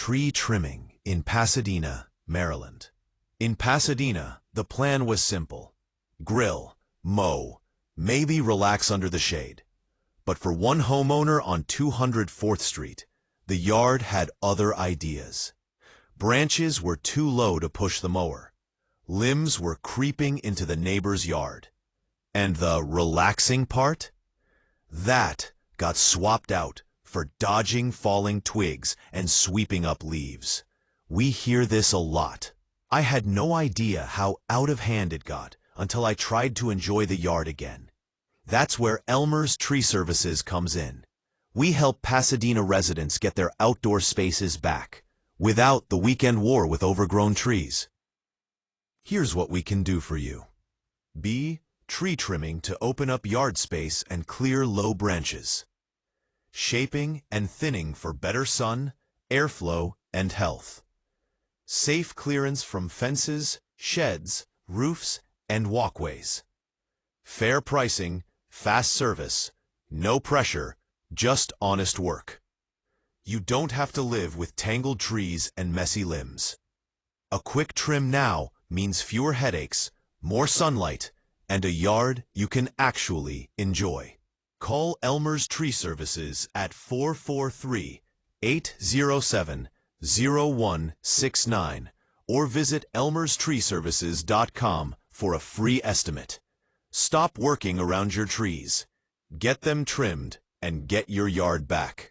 Tree trimming in Pasadena, Maryland. In Pasadena, the plan was simple. Grill, mow, maybe relax under the shade. But for one homeowner on 204th Street, the yard had other ideas. Branches were too low to push the mower. Limbs were creeping into the neighbor's yard. And the relaxing part? That got swapped out for dodging falling twigs and sweeping up leaves. We hear this a lot. I had no idea how out of hand it got until I tried to enjoy the yard again. That's where Elmer's Tree Services comes in. We help Pasadena residents get their outdoor spaces back, without the weekend war with overgrown trees. Here's what we can do for you. B. Tree trimming to open up yard space and clear low branches. Shaping and thinning for better sun, airflow, and health. Safe clearance from fences, sheds, roofs, and walkways. Fair pricing, fast service, no pressure, just honest work. You don't have to live with tangled trees and messy limbs. A quick trim now means fewer headaches, more sunlight, and a yard you can actually enjoy. Call Elmer's Tree Services at 443-807-0169 or visit elmerstreeservices.com for a free estimate. Stop working around your trees. Get them trimmed and get your yard back.